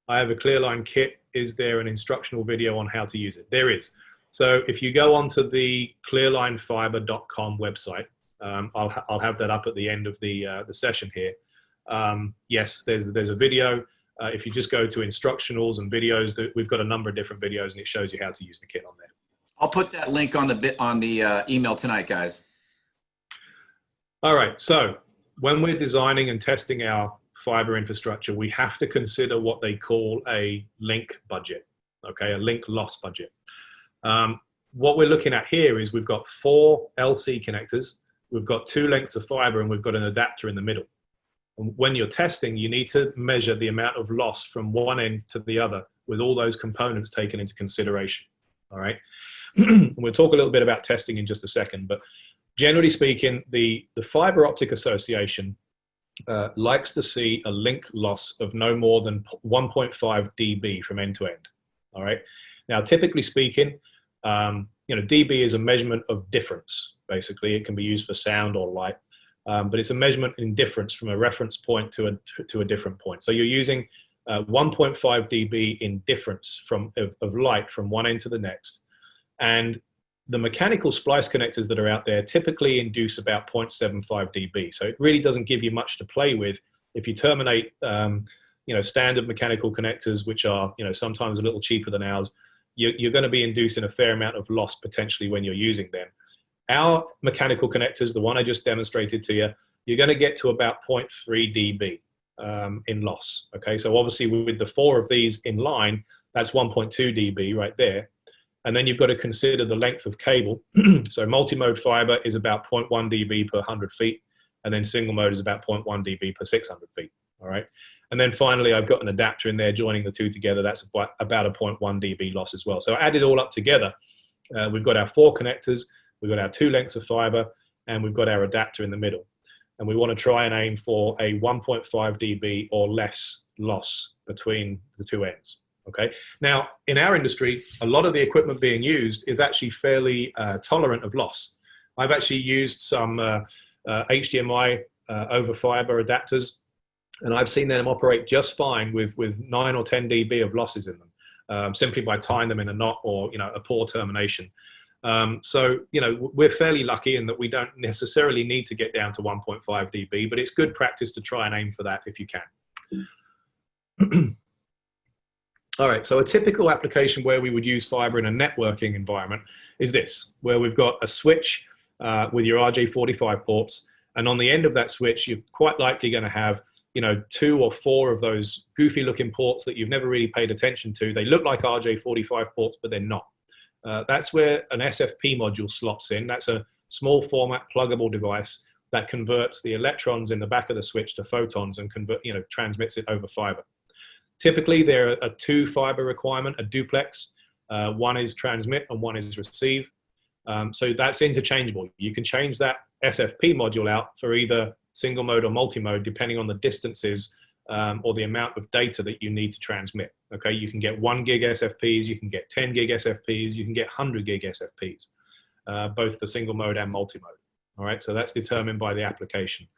I have a Cleerline kit. Is there an instructional video on how to use it? There is. So if you go onto the cleerlinefiber.com website, I'll have that up at the end of the session here. Yes, there's a video. If you just go to instructionals and videos, we've got a number of different videos, and it shows you how to use the kit on there. I'll put that link on the email tonight, guys. All right. So when we're designing and testing our fiber infrastructure, we have to consider what they call a link budget. Okay, a link loss budget. What we're looking at here is we've got 4 LC connectors, we've got 2 lengths of fiber, and we've got an adapter in the middle. And when you're testing, you need to measure the amount of loss from one end to the other with all those components taken into consideration. All right. We'll talk a little bit about testing in just a second, but generally speaking, the Fiber Optic Association likes to see a link loss of no more than 1.5 dB from end to end. All right. Now, typically speaking, dB is a measurement of difference. Basically, it can be used for sound or light, but it's a measurement in difference from a reference point to a different point. So you're using 1.5 dB in difference of light from one end to the next. And the mechanical splice connectors that are out there typically induce about 0.75 dB. So it really doesn't give you much to play with. If you terminate, standard mechanical connectors, which are, sometimes a little cheaper than ours, you're going to be inducing a fair amount of loss potentially when you're using them. Our mechanical connectors, the one I just demonstrated to you, you're going to get to about 0.3 dB in loss. Okay, so obviously with the 4 of these in line, that's 1.2 dB right there. And then you've got to consider the length of cable. So multi-mode fiber is about 0.1 dB per 100 feet. And then single mode is about 0.1 dB per 600 feet. All right. And then finally, I've got an adapter in there joining the two together. That's about a 0.1 dB loss as well. So add it all up together. We've got our 4 connectors, we've got our 2 lengths of fiber, and we've got our adapter in the middle. And we want to try and aim for a 1.5 dB or less loss between the 2 ends. Okay. Now, in our industry, a lot of the equipment being used is actually fairly tolerant of loss. I've actually used some HDMI over fiber adapters, and I've seen them operate just fine with 9 or 10 dB of losses in them, simply by tying them in a knot or a poor termination. So we're fairly lucky in that we don't necessarily need to get down to 1.5 dB, but it's good practice to try and aim for that if you can. All right, so a typical application where we would use fiber in a networking environment is this, where we've got a switch with your RJ45 ports, and on the end of that switch, you're quite likely going to have 2 or 4 of those goofy looking ports that you've never really paid attention to. They look like RJ45 ports, but they're not. That's where an SFP module slots in. That's a small format pluggable device that converts the electrons in the back of the switch to photons and transmits it over fiber. Typically, there are a 2 fiber requirement, a duplex. One is transmit and one is receive. So that's interchangeable. You can change that SFP module out for either single mode or multi-mode, depending on the distances or the amount of data that you need to transmit. Okay, you can get 1 gig SFPs, you can get 10 gig SFPs, you can get 100 gig SFPs, both for single mode and multi-mode. All right, so that's determined by the application.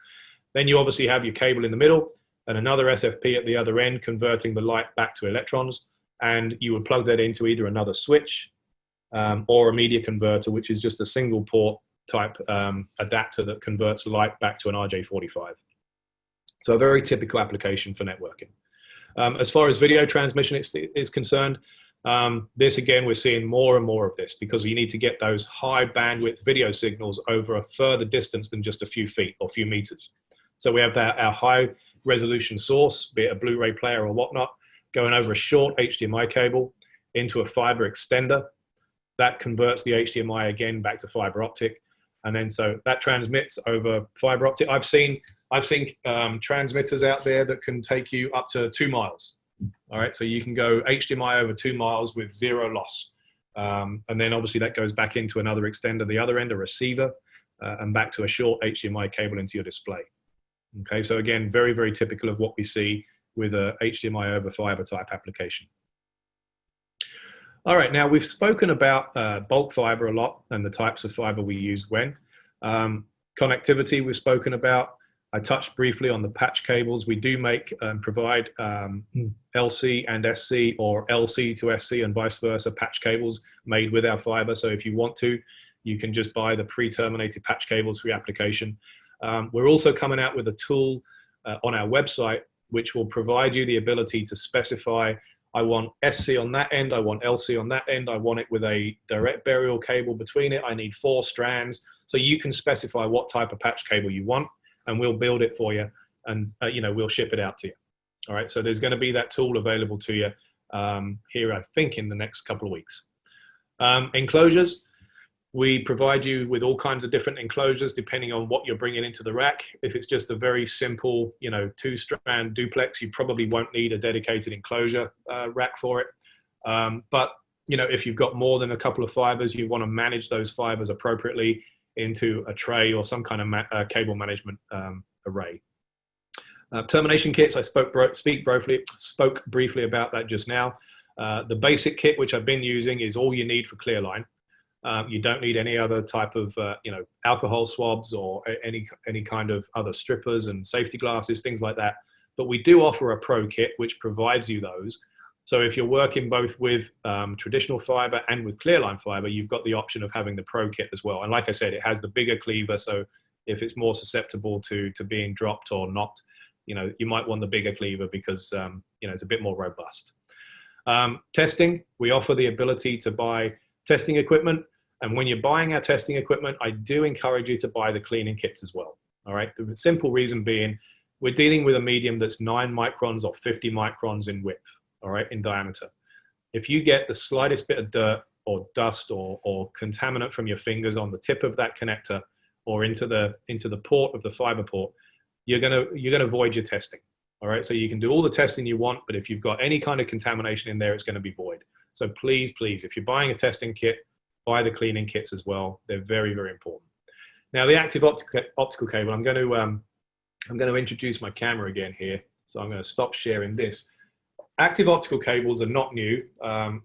Then you obviously have your cable in the middle and another SFP at the other end, converting the light back to electrons. And you would plug that into either another switch or a media converter, which is just a single port type adapter that converts light back to an RJ45. So a very typical application for networking. As far as video transmission is concerned, this again, we're seeing more and more of this because you need to get those high bandwidth video signals over a further distance than just a few feet or few meters. So we have our high resolution source, be it a Blu-ray player or whatnot, going over a short HDMI cable into a fiber extender. That converts the HDMI again back to fiber optic. And then so that transmits over fiber optic. I've seen transmitters out there that can take you up to 2 miles. All right, so you can go HDMI over 2 miles with zero loss. And then obviously that goes back into another extender, the other end, a receiver, and back to a short HDMI cable into your display. Okay, so again, very, very typical of what we see with a HDMI over fiber type application. All right, now we've spoken about bulk fiber a lot and the types of fiber we use when. Connectivity we've spoken about. I touched briefly on the patch cables. We do make and provide LC and SC or LC to SC and vice versa patch cables made with our fiber. So if you want to, you can just buy the pre-terminated patch cables for your application. We're also coming out with a tool on our website which will provide you the ability to specify, I want SC on that end, I want LC on that end, I want it with a direct burial cable between it, I need 4 strands. So you can specify what type of patch cable you want, and we'll build it for you, and we'll ship it out to you. All right, so there's going to be that tool available to you here, I think, in the next couple of weeks. Enclosures, we provide you with all kinds of different enclosures depending on what you're bringing into the rack. If it's just a very simple, 2-strand duplex, you probably won't need a dedicated enclosure rack for it. But if you've got more than a couple of fibers, you want to manage those fibers appropriately into a tray or some kind of cable management array. Termination kits, I spoke briefly about that just now. The basic kit, which I've been using, is all you need for Cleerline. You don't need any other type of alcohol swabs or any kind of other strippers and safety glasses, things like that. But we do offer a pro kit which provides you those. So if you're working both with traditional fiber and with Cleerline fiber, you've got the option of having the pro kit as well. And like I said, it has the bigger cleaver, so if it's more susceptible to being dropped or knocked, you might want the bigger cleaver because it's a bit more robust. Testing, we offer the ability to buy testing equipment. And when you're buying our testing equipment, I do encourage you to buy the cleaning kits as well. All right, the simple reason being, we're dealing with a medium that's 9 microns or 50 microns in width. All right, in diameter. If you get the slightest bit of dirt or dust or contaminant from your fingers on the tip of that connector or into the port of the fiber port, you're gonna void your testing. All right, so you can do all the testing you want, but if you've got any kind of contamination in there, it's going to be void. So please, if you're buying a testing kit, buy the cleaning kits as well. They're very, very important. Now the active optical cable, I'm going to introduce my camera again here. So I'm going to stop sharing this. Active optical cables are not new.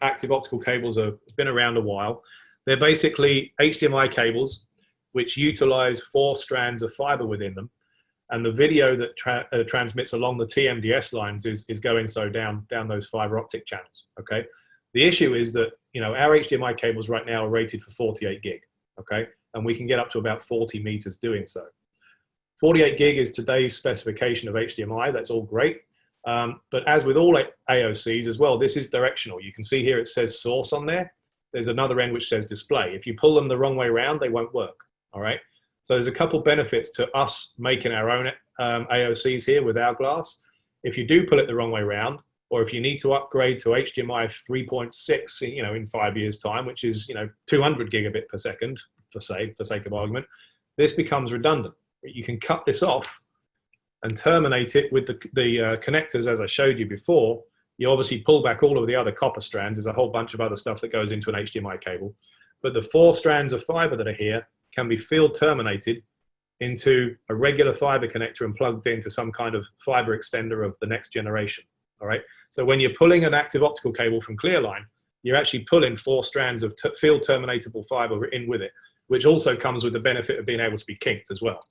Active optical cables have been around a while. They're basically HDMI cables which utilize 4 strands of fiber within them. And the video that transmits along the TMDS lines is going down those fiber optic channels, okay? The issue is that, our HDMI cables right now are rated for 48 gig, okay? And we can get up to about 40 meters doing so. 48 gig is today's specification of HDMI, that's all great. But as with all AOCs as well, this is directional. You can see here it says source on there. There's another end which says display. If you pull them the wrong way around, they won't work, all right? So there's a couple benefits to us making our own AOCs here with our glass. If you do pull it the wrong way around, or if you need to upgrade to HDMI 3.6, in 5 years' time, which is 200 gigabit per second, for sake of argument, this becomes redundant. You can cut this off and terminate it with the connectors, as I showed you before. You obviously pull back all of the other copper strands. There's a whole bunch of other stuff that goes into an HDMI cable, but the 4 strands of fiber that are here can be field terminated into a regular fiber connector and plugged into some kind of fiber extender of the next generation. All right. So when you're pulling an active optical cable from Cleerline, you're actually pulling 4 strands of field terminatable fiber in with it, which also comes with the benefit of being able to be kinked as well.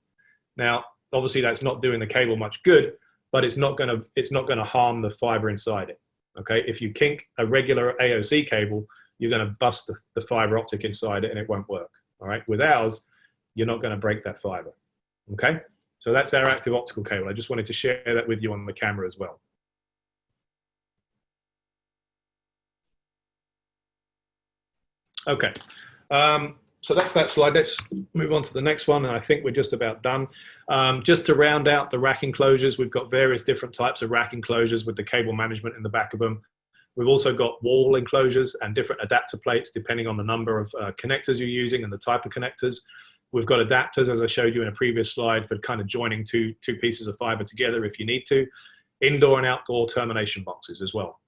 Now, obviously that's not doing the cable much good, but it's not going to harm the fiber inside it. Okay. If you kink a regular AOC cable, you're going to bust the fiber optic inside it and it won't work. All right. With ours, you're not going to break that fiber. Okay. So that's our active optical cable. I just wanted to share that with you on the camera as well. Okay, so that's that slide. Let's move on to the next one, and I think we're just about done. Just to round out the rack enclosures, we've got various different types of rack enclosures with the cable management in the back of them. We've also got wall enclosures and different adapter plates depending on the number of connectors you're using and the type of connectors. We've got adapters, as I showed you in a previous slide, for kind of joining two pieces of fiber together if you need to. Indoor and outdoor termination boxes as well.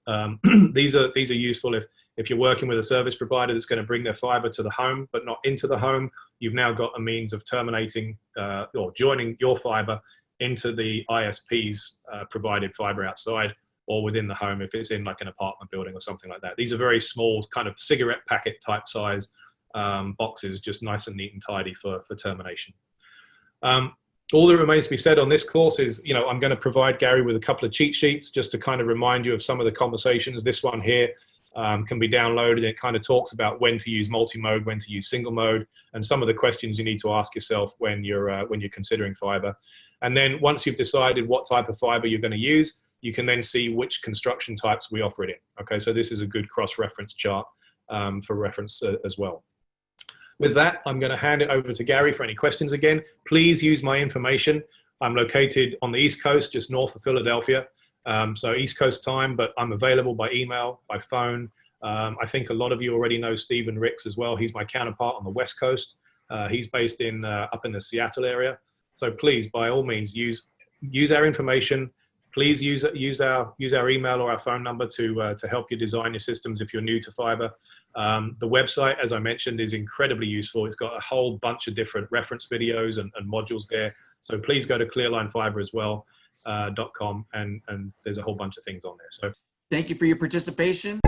These are useful if you're working with a service provider that's going to bring their fiber to the home but not into the home. You've now got a means of terminating or joining your fiber into the ISP's provided fiber outside or within the home if it's in like an apartment building or something like that. These are very small kind of cigarette packet type size boxes, just nice and neat and tidy for termination. All that remains to be said on this course is, I'm going to provide Gary with a couple of cheat sheets just to kind of remind you of some of the conversations. This one here can be downloaded. It kind of talks about when to use multi-mode, when to use single mode, and some of the questions you need to ask yourself when you're considering fiber. And then once you've decided what type of fiber you're going to use, you can then see which construction types we offer it in. Okay, so this is a good cross-reference chart for reference as well. With that, I'm going to hand it over to Gary for any questions again. Please use my information. I'm located on the East Coast, just north of Philadelphia. So East Coast time, but I'm available by email, by phone. I think a lot of you already know Stephen Ricks as well. He's my counterpart on the West Coast. He's based in up in the Seattle area. So please, by all means, use our information. Please use our email or our phone number to help you design your systems if you're new to fiber. The website, as I mentioned, is incredibly useful. It's got a whole bunch of different reference videos and modules there. So please go to clearlinefiber as well. .com and there's a whole bunch of things on there. So thank you for your participation.